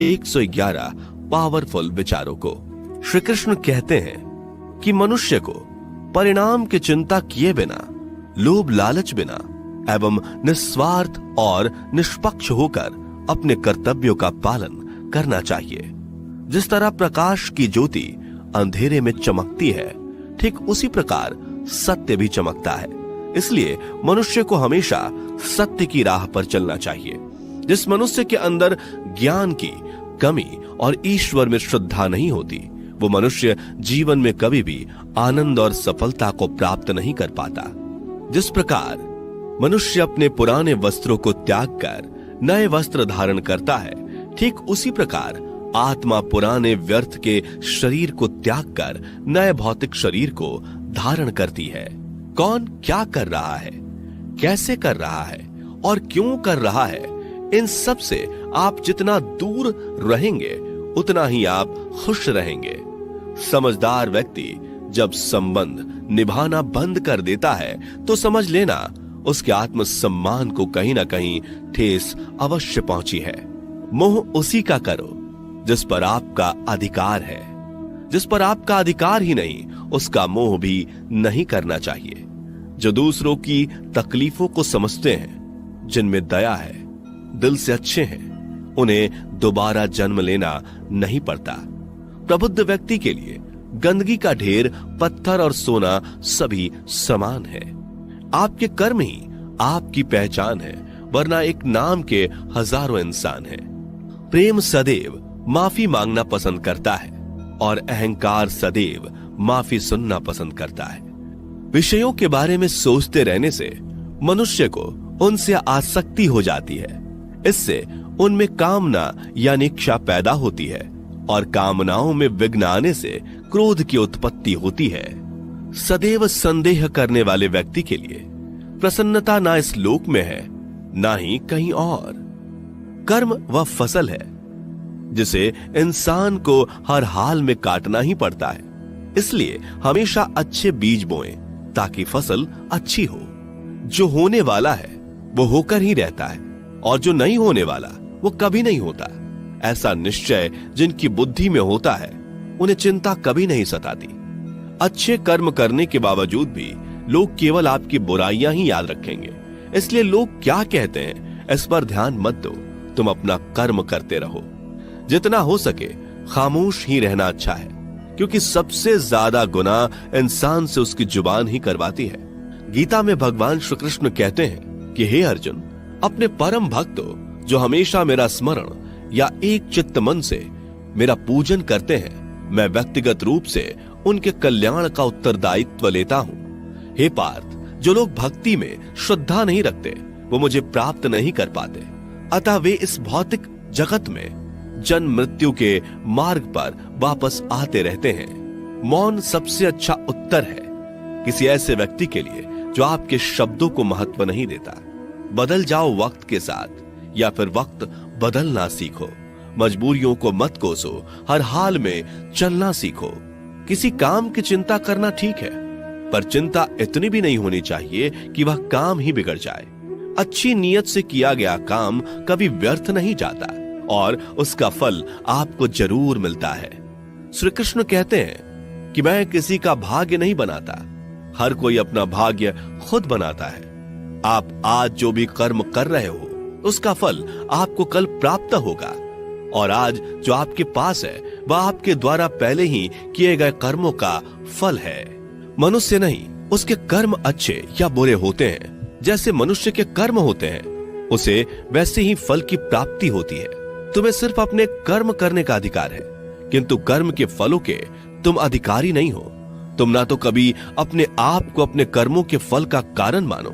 111 powerful विचारों को। श्री कृष्ण कहते हैं कि मनुष्य को परिणाम की चिंता किए बिना, लोभ लालच बिना एवं निस्वार्थ और निष्पक्ष होकर अपने कर्तव्यों का पालन करना चाहिए। जिस तरह प्रकाश की ज्योति अंधेरे में चमकती है, ठीक उसी प्रकार सत्य भी चमकता है। इसलिए मनुष्य को हमेशा सत्य की राह पर चलना चाहिए। जिस मनुष्य के अंदर ज्ञान की कमी और ईश्वर में श्रद्धा नहीं होती, वो मनुष्य जीवन में कभी भी आनंद और सफलता को प्राप्त नहीं कर पाता। जिस प्रकार मनुष्य अपने पुराने वस्त्रों को त्याग कर नए वस्त्र धारण करता है, ठीक उसी प्रकार आत्मा पुराने व्यर्थ के शरीर को त्याग कर नए भौतिक शरीर को धारण करती है। कौन क्या कर रहा है, कैसे कर रहा है और क्यों कर रहा है, इन सब से आप जितना दूर रहेंगे उतना ही आप खुश रहेंगे। समझदार व्यक्ति जब संबंध निभाना बंद कर देता है तो समझ लेना उसके आत्मसम्मान को कहीं ना कहीं ठेस अवश्य पहुंची है। मोह उसी का करो जिस पर आपका अधिकार है। जिस पर आपका अधिकार ही नहीं, उसका मोह भी नहीं करना चाहिए। जो दूसरों की तकलीफों को समझते हैं, जिनमें दया है, दिल से अच्छे हैं, उन्हें दोबारा जन्म लेना नहीं पड़ता। प्रबुद्ध व्यक्ति के लिए गंदगी का ढेर, पत्थर और सोना सभी समान है। आपके कर्म ही आपकी पहचान है, वरना एक नाम के हजारों इंसान हैं। प्रेम सदैव माफी मांगना पसंद करता है और अहंकार सदैव माफी सुनना पसंद करता है। विषयों के बारे में सोचते रहने से मनुष्य को उनसे आसक्ति हो जाती है। इससे उनमें कामना यानी इच्छा पैदा होती है और कामनाओं में विघ्न आने से क्रोध की उत्पत्ति होती है। सदैव संदेह करने वाले व्यक्ति के लिए प्रसन्नता ना इस लोक में है, ना ही कहीं और। कर्म वह फसल है जिसे इंसान को हर हाल में काटना ही पड़ता है। इसलिए हमेशा अच्छे बीज बोएं ताकि फसल अच्छी हो। जो होने वाला है वो होकर ही रहता है और जो नहीं होने वाला वो कभी नहीं होता। ऐसा निश्चय जिनकी बुद्धि में होता है, उन्हें चिंता कभी नहीं सताती। अच्छे कर्म करने के बावजूद भी लोग केवल आपकी बुराइयां ही याद रखेंगे। इसलिए लोग क्या कहते हैं इस पर ध्यान मत दो, तुम अपना कर्म करते रहो। जितना हो सके खामोश ही रहना अच्छा है, क्योंकि सबसे ज्यादा गुनाह इंसान से उसकी जुबान ही करवाती है। गीता में भगवान श्री कृष्ण कहते हैं कि हे अर्जुन, अपने परम भक्तों जो हमेशा मेरा स्मरण या एक चित्त मन से मेरा पूजन करते हैं, मैं व्यक्तिगत रूप से उनके कल्याण का उत्तरदायित्व लेता हूं। हे पार्थ, जो लोग भक्ति में श्रद्धा नहीं रखते वो मुझे प्राप्त नहीं कर पाते। अतः वे इस भौतिक जगत में जन्म मृत्यु के मार्ग पर वापस आते रहते हैं। मौन सबसे अच्छा उत्तर है किसी ऐसे व्यक्ति के लिए जो आपके शब्दों को महत्व नहीं देता। बदल जाओ वक्त के साथ, या फिर वक्त बदलना सीखो। मजबूरियों को मत कोसो, हर हाल में चलना सीखो। किसी काम की चिंता करना ठीक है, पर चिंता इतनी भी नहीं होनी चाहिए कि वह काम ही बिगड़ जाए। अच्छी नीयत से किया गया काम कभी व्यर्थ नहीं जाता और उसका फल आपको जरूर मिलता है। श्री कृष्ण कहते हैं कि मैं किसी का भाग्य नहीं बनाता, हर कोई अपना भाग्य खुद बनाता है। आप आज जो भी कर्म कर रहे हो उसका फल आपको कल प्राप्त होगा, और आज जो आपके पास है वह आपके द्वारा पहले ही किए गए कर्मों का फल है। मनुष्य नहीं, उसके कर्म अच्छे या बुरे होते हैं। जैसे मनुष्य के कर्म होते हैं, उसे वैसे ही फल की प्राप्ति होती है। तुम्हें सिर्फ अपने कर्म करने का अधिकार है, किंतु कर्म के फलों के तुम अधिकारी नहीं हो। तुम ना तो कभी अपने आप को अपने कर्मों के फल का कारण मानो,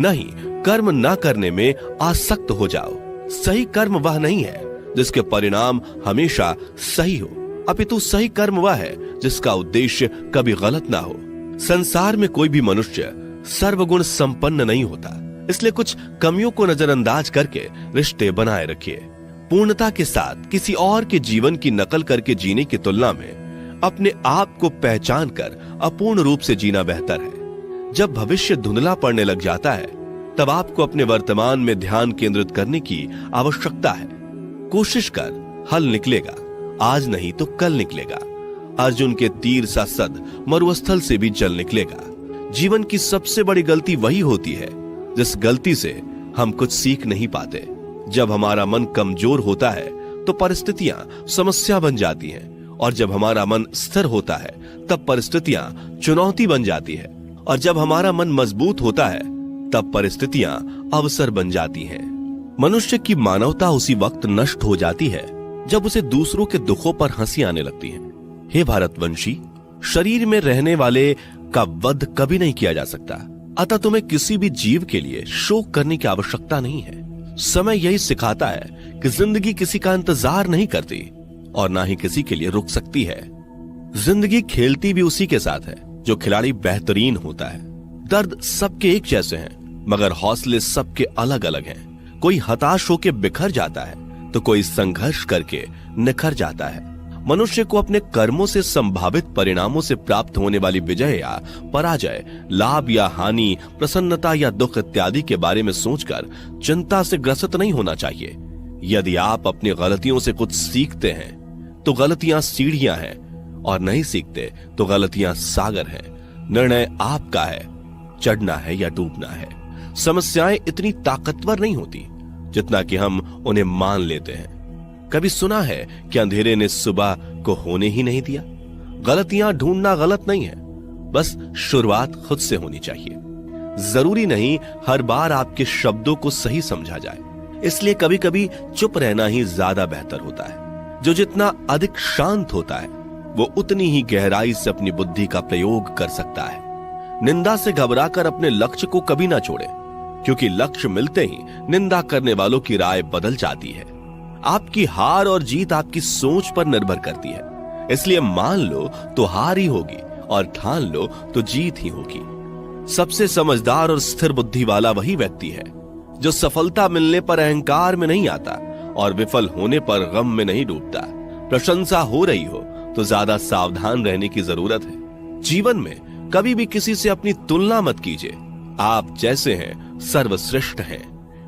नहीं कर्म ना करने में आसक्त हो जाओ। सही कर्म वह नहीं है जिसके परिणाम हमेशा सही हो, अपितु सही कर्म वह है जिसका उद्देश्य कभी गलत ना हो। संसार में कोई भी मनुष्य सर्वगुण संपन्न नहीं होता, इसलिए कुछ कमियों को नजरअंदाज करके रिश्ते बनाए रखिए। पूर्णता के साथ किसी और के जीवन की नकल करके जीने की तुलना में अपने आप को पहचान कर अपूर्ण रूप से जीना बेहतर है। जब भविष्य धुंधला पड़ने लग जाता है, तब आपको अपने वर्तमान में ध्यान केंद्रित करने की आवश्यकता है। कोशिश कर हल निकलेगा, आज नहीं तो कल निकलेगा। अर्जुन के तीर सा सद मरुस्थल से भी जल निकलेगा। जीवन की सबसे बड़ी गलती वही होती है जिस गलती से हम कुछ सीख नहीं पाते। जब हमारा मन कमजोर होता है तो परिस्थितियां समस्या बन जाती हैं, और जब हमारा मन स्थिर होता है तब परिस्थितियां चुनौती बन जाती है, और जब हमारा मन मजबूत होता है तब परिस्थितियां अवसर बन जाती हैं। मनुष्य की मानवता उसी वक्त नष्ट हो जाती है जब उसे दूसरों के दुखों पर हंसी आने लगती है। हे भारतवंशी, शरीर में रहने वाले का वध कभी नहीं किया जा सकता, अतः तुम्हें किसी भी जीव के लिए शोक करने की आवश्यकता नहीं है। समय यही सिखाता है कि जिंदगी किसी का इंतजार नहीं करती और ना ही किसी के लिए रुक सकती है। जिंदगी खेलती भी उसी के साथ है जो खिलाड़ी बेहतरीन होता है। दर्द सबके एक जैसे हैं, मगर हौसले सबके अलग अलग हैं। कोई हताश होकर बिखर जाता है तो कोई संघर्ष करके निखर जाता है। मनुष्य को अपने कर्मों से संभावित परिणामों से प्राप्त होने वाली विजय या पराजय, लाभ या हानि, प्रसन्नता या दुख इत्यादि के बारे में सोचकर चिंता से ग्रसित नहीं होना चाहिए। यदि आप अपनी गलतियों से कुछ सीखते हैं तो गलतियां सीढ़ियां हैं, और नहीं सीखते तो गलतियां सागर हैं। निर्णय आपका है, चढ़ना है या डूबना है। समस्याएं इतनी ताकतवर नहीं होती जितना कि हम उन्हें मान लेते हैं। कभी सुना है कि अंधेरे ने सुबह को होने ही नहीं दिया? गलतियां ढूंढना गलत नहीं है, बस शुरुआत खुद से होनी चाहिए। जरूरी नहीं हर बार आपके शब्दों को सही समझा जाए, इसलिए कभी कभी चुप रहना ही ज्यादा बेहतर होता है। जो जितना अधिक शांत होता है वो उतनी ही गहराई से अपनी बुद्धि का प्रयोग कर सकता है। निंदा से घबराकर अपने लक्ष्य को कभी ना छोड़े, क्योंकि लक्ष्य मिलते ही निंदा करने वालों की राय बदल जाती है। आपकी हार और जीत आपकी सोच पर निर्भर करती है, इसलिए मान लो तो हार ही होगी और ठान लो तो जीत ही होगी। सबसे समझदार और स्थिर बुद्धि वाला वही व्यक्ति है जो सफलता मिलने पर अहंकार में नहीं आता और विफल होने पर गम में नहीं डूबता। प्रशंसा हो रही हो तो ज्यादा सावधान रहने की जरूरत है। जीवन में कभी भी किसी से अपनी तुलना मत कीजिए। आप जैसे हैं सर्वश्रेष्ठ हैं।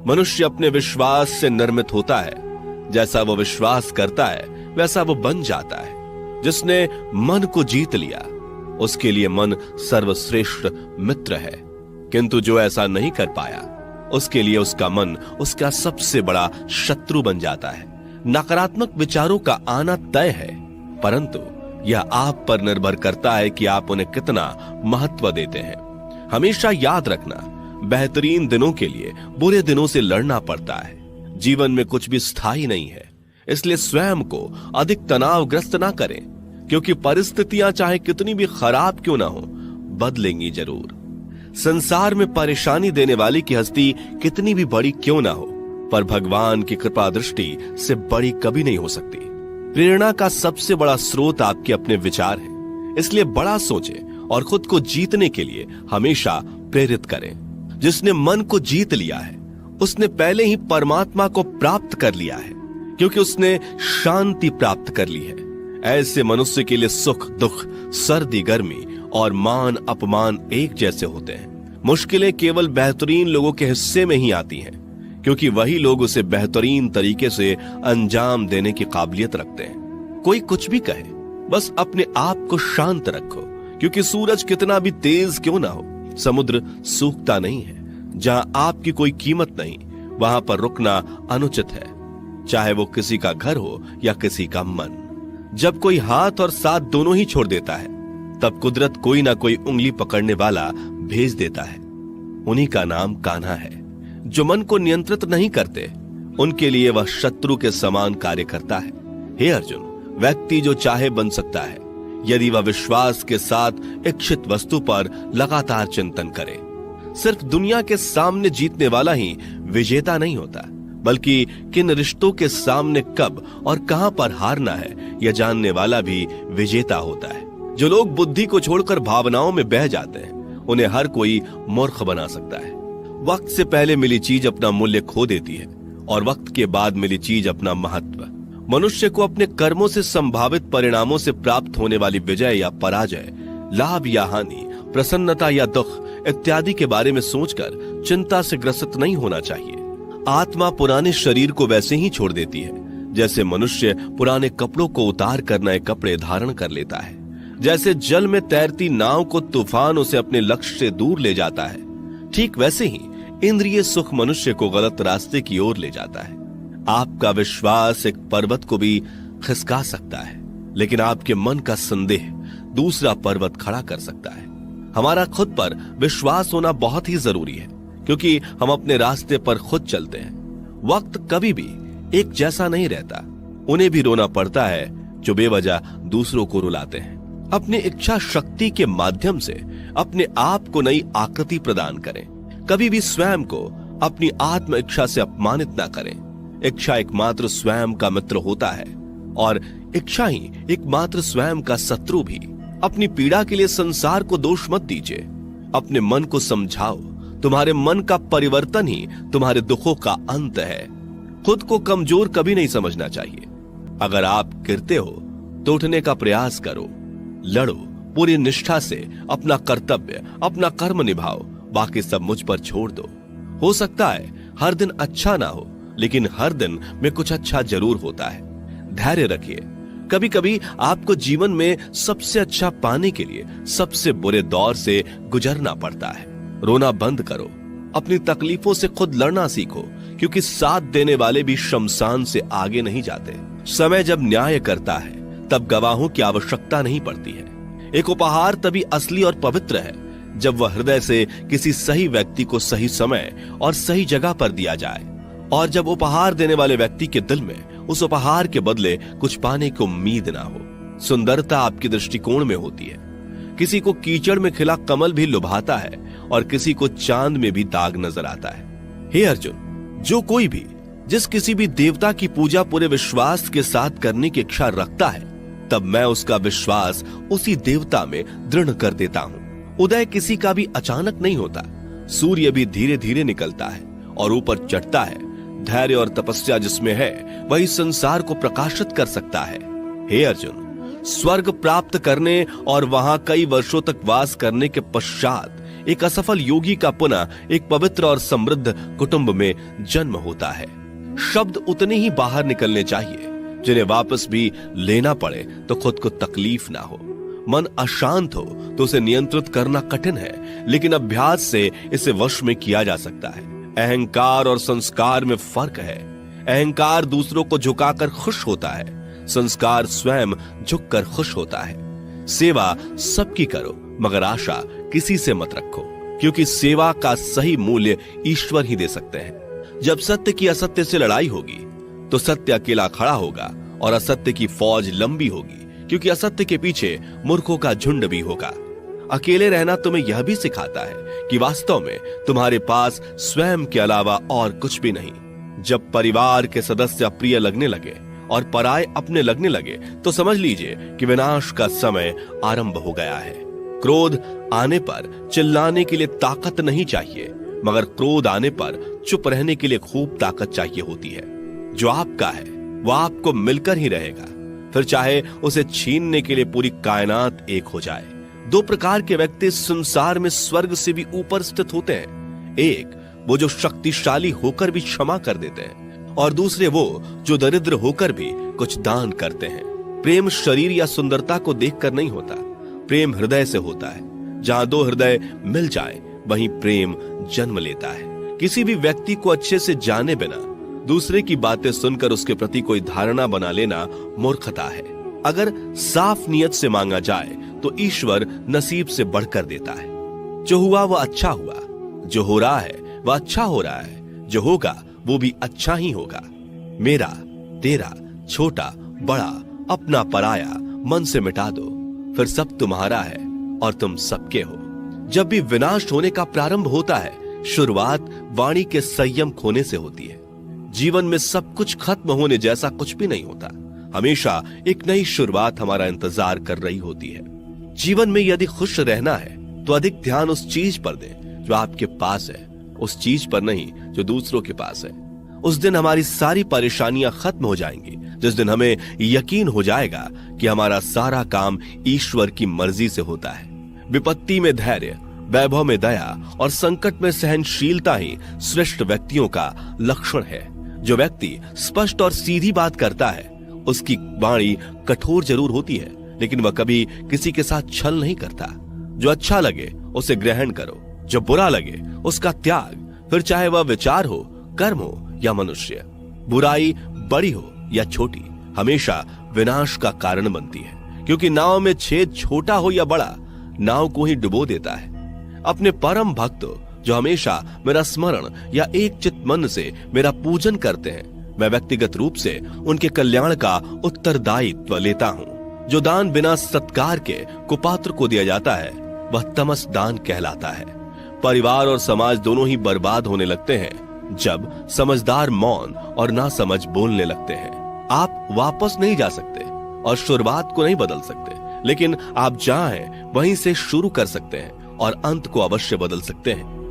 मनुष्य अपने विश्वास से निर्मित होता है। जैसा वो विश्वास करता है वैसा वो बन जाता है। जिसने मन को जीत लिया उसके लिए मन सर्वश्रेष्ठ मित्र है, किंतु जो ऐसा नहीं कर पाया उसके लिए उसका मन उसका सबसे बड़ा शत्रु बन जाता है। नकारात्मक विचारों का आना तय है, परंतु यह आप पर निर्भर करता है कि आप उन्हें कितना महत्व देते हैं। हमेशा याद रखना, बेहतरीन दिनों के लिए बुरे दिनों से लड़ना पड़ता है। जीवन में कुछ भी स्थायी नहीं है, इसलिए स्वयं को अधिक तनावग्रस्त ना करें, क्योंकि परिस्थितियां चाहे कितनी भी खराब क्यों ना हो, बदलेंगी जरूर। संसार में परेशानी देने वाली की हस्ती कितनी भी बड़ी क्यों ना हो, पर भगवान की कृपा दृष्टि से बड़ी कभी नहीं हो सकती। प्रेरणा का सबसे बड़ा स्रोत आपके अपने विचार हैं, इसलिए बड़ा सोचें और खुद को जीतने के लिए हमेशा प्रेरित करें। जिसने मन को जीत लिया है उसने पहले ही परमात्मा को प्राप्त कर लिया है, क्योंकि उसने शांति प्राप्त कर ली है। ऐसे मनुष्य के लिए सुख दुख, सर्दी गर्मी और मान अपमान एक जैसे होते हैं। मुश्किलें केवल बेहतरीन लोगों के हिस्से में ही आती हैं, क्योंकि वही लोग उसे बेहतरीन तरीके से अंजाम देने की काबिलियत रखते हैं। कोई कुछ भी कहे, बस अपने आप को शांत रखो, क्योंकि सूरज कितना भी तेज क्यों ना हो, समुद्र सूखता नहीं है। जहां आपकी कोई कीमत नहीं, वहां पर रुकना अनुचित है, चाहे वो किसी का घर हो या किसी का मन। जब कोई हाथ और साथ दोनों ही छोड़ देता है, तब कुदरत कोई ना कोई उंगली पकड़ने वाला भेज देता है। उन्हीं का नाम कान्हा है। जो मन को नियंत्रित नहीं करते, उनके लिए वह शत्रु के समान कार्य करता है। हे अर्जुन, व्यक्ति जो चाहे बन सकता है, यदि वह विश्वास के साथ इच्छित वस्तु पर लगातार चिंतन करे। सिर्फ दुनिया के सामने जीतने वाला ही विजेता नहीं होता, बल्कि किन रिश्तों के सामने कब और कहां पर हारना है यह जानने वाला भी विजेता होता है। जो लोग बुद्धि को छोड़कर भावनाओं में बह जाते हैं, उन्हें हर कोई मूर्ख बना सकता है। वक्त से पहले मिली चीज अपना मूल्य खो देती है और वक्त के बाद मिली चीज अपना महत्व। मनुष्य को अपने कर्मों से संभावित परिणामों से प्राप्त होने वाली विजय या पराजय, लाभ या हानि, प्रसन्नता या दुख इत्यादि के बारे में सोचकर चिंता से ग्रसित नहीं होना चाहिए। आत्मा पुराने शरीर को वैसे ही छोड़ देती है जैसे मनुष्य पुराने कपड़ों को उतार कर नए कपड़े धारण कर लेता है, जैसे जल में तैरती नाव को तूफान उसे अपने लक्ष्य से दूर ले जाता है, ठीक वैसे ही इंद्रिय सुख मनुष्य को गलत रास्ते की ओर ले जाता है। आपका विश्वास एक पर्वत को भी खिसका सकता है, लेकिन आपके मन का संदेह दूसरा पर्वत खड़ा कर सकता है। हमारा खुद पर विश्वास होना बहुत ही जरूरी है, क्योंकि हम अपने रास्ते पर खुद चलते हैं। वक्त कभी भी एक जैसा नहीं रहता। उन्हें भी रोना पड़ता है जो बेवजह दूसरों को रुलाते हैं। अपनी इच्छा शक्ति के माध्यम से अपने आप को नई आकृति प्रदान करें। कभी भी स्वयं को अपनी आत्म इच्छा से अपमानित ना करें। इच्छा एकमात्र स्वयं का मित्र होता है और इच्छा ही एकमात्र स्वयं का शत्रु भी। अपनी पीड़ा के लिए संसार को दोष मत दीजिए। अपने मन को समझाओ। तुम्हारे मन का परिवर्तन ही तुम्हारे दुखों का अंत है। खुद को कमजोर कभी नहीं समझना चाहिए। अगर आप गिरते हो तो उठने का प्रयास करो, लड़ो, पूरी निष्ठा से अपना कर्तव्य, अपना कर्म निभाओ। बाकी सब मुझ पर छोड़ दो। हो सकता है हर दिन अच्छा ना हो, लेकिन हर दिन में कुछ अच्छा जरूर होता है। धैर्य रखिए। कभी कभी आपको जीवन में सबसे अच्छा पाने के लिए सबसे बुरे दौर से गुजरना पड़ता है। रोना बंद करो। अपनी तकलीफों से खुद लड़ना सीखो, क्योंकि साथ देने वाले भी शमशान से आगे नहीं जाते। समय जब न्याय करता है तब गवाहों की आवश्यकता नहीं पड़ती है। एक उपहार तभी असली और पवित्र है जब वह हृदय से किसी सही व्यक्ति को सही समय और सही जगह पर दिया जाए, और जब उपहार देने वाले व्यक्ति के दिल में उस उपहार के बदले कुछ पाने की उम्मीद ना हो। सुंदरता आपके दृष्टिकोण में होती है। किसी को कीचड़ में खिला कमल भी लुभाता है और किसी को चांद में भी दाग नजर आता है। हे अर्जुन, जो कोई भी जिस किसी भी देवता की पूजा पूरे विश्वास के साथ करने की इच्छा रखता है, तब मैं उसका विश्वास उसी देवता में दृढ़ कर देता हूं। उदय किसी का भी अचानक नहीं होता। सूर्य भी धीरे धीरे निकलता है और ऊपर चढ़ता है। धैर्य और तपस्या जिसमें है वही संसार को प्रकाशित कर सकता है। हे अर्जुन, स्वर्ग प्राप्त करने और वहां कई वर्षों तक वास करने के पश्चात एक असफल योगी का पुनः एक पवित्र और समृद्ध कुटुंब में जन्म होता है। शब्द उतने ही बाहर निकलने चाहिए जिन्हें वापस भी लेना पड़े तो खुद को तकलीफ ना हो। मन अशांत हो तो उसे नियंत्रित करना कठिन है, लेकिन अभ्यास से इसे वश में किया जा सकता है। अहंकार और संस्कार में फर्क है। अहंकार दूसरों को झुकाकर खुश होता है, संस्कार स्वयं झुककर खुश होता है। सेवा सबकी करो, मगर आशा किसी से मत रखो, क्योंकि सेवा का सही मूल्य ईश्वर ही दे सकते हैं। जब सत्य की असत्य से लड़ाई होगी तो सत्य अकेला खड़ा होगा और असत्य की फौज लंबी होगी, क्योंकि असत्य के पीछे मूर्खों का झुंड भी होगा। अकेले रहना तुम्हें यह भी सिखाता है कि वास्तव में तुम्हारे पास स्वयं के अलावा और कुछ भी नहीं। जब परिवार के सदस्य अप्रिय लगने लगे और पराये अपने लगने लगे तो समझ लीजिए कि विनाश का समय आरंभ हो गया है। क्रोध आने पर चिल्लाने के लिए ताकत नहीं चाहिए, मगर क्रोध आने पर चुप रहने के लिए खूब ताकत चाहिए होती है। जो आपका है वो आपको मिलकर ही रहेगा, फिर चाहे उसे छीनने के लिए पूरी कायनात एक हो जाए। दो प्रकार के व्यक्ति संसार में स्वर्ग से भी ऊपर स्थित होते हैं। एक वो जो शक्तिशाली होकर भी क्षमा कर देते हैं, और दूसरे वो जो दरिद्र होकर भी कुछ दान करते हैं। प्रेम शरीर या सुंदरता को देखकर नहीं होता, प्रेम हृदय से होता है। जहां दो हृदय मिल जाएं, वहीं प्रेम जन्म लेता है। किसी भी व्यक्ति को अच्छे से जाने बिना दूसरे की बातें सुनकर उसके प्रति कोई धारणा बना लेना मूर्खता है। अगर साफ नियत से मांगा जाए तो ईश्वर नसीब से बढ़कर देता है। जो हुआ वह अच्छा हुआ, जो हो रहा है वह अच्छा हो रहा है, जो होगा वो भी अच्छा ही होगा। मेरा, तेरा, छोटा, बड़ा, अपना, पराया मन से मिटा दो, फिर सब तुम्हारा है और तुम सबके हो। जब भी विनाश होने का प्रारंभ होता है, शुरुआत वाणी के संयम खोने से होती है। जीवन में सब कुछ खत्म होने जैसा कुछ भी नहीं होता। हमेशा एक नई शुरुआत हमारा इंतजार कर रही होती है। जीवन में यदि खुश रहना है तो अधिक ध्यान उस चीज पर दें जो आपके पास है, उस चीज पर नहीं जो दूसरों के पास है। उस दिन हमारी सारी परेशानियां खत्म हो जाएंगी, जिस दिन हमें यकीन हो जाएगा कि हमारा सारा काम ईश्वर की मर्जी से होता है। विपत्ति में धैर्य, वैभव में दया और संकट में सहनशीलता ही श्रेष्ठ व्यक्तियों का लक्षण है। जो व्यक्ति स्पष्ट और सीधी बात करता है उसकी वाणी कठोर जरूर होती है, लेकिन वह कभी किसी के साथ छल नहीं करता। जो अच्छा लगे उसे ग्रहण करो, जो बुरा लगे उसका त्याग, फिर चाहे वह विचार हो, कर्म हो या मनुष्य। बुराई बड़ी हो या छोटी हमेशा विनाश का कारण बनती है, क्योंकि नाव में छेद छोटा हो या बड़ा नाव को ही डुबो देता है। अपने परम भक्त जो हमेशा मेरा स्मरण या एक चित मन से मेरा पूजन करते हैं, मैं व्यक्तिगत रूप से उनके कल्याण का उत्तरदायित्व लेता हूं। जो दान बिना सत्कार के कुपात्र को दिया जाता है वह तमस दान कहलाता है। परिवार और समाज दोनों ही बर्बाद होने लगते हैं जब समझदार मौन और नासमझ बोलने लगते हैं। आप वापस नहीं जा सकते और शुरुआत को नहीं बदल सकते, लेकिन आप जहां हैं वहीं से शुरू कर सकते हैं और अंत को अवश्य बदल सकते हैं।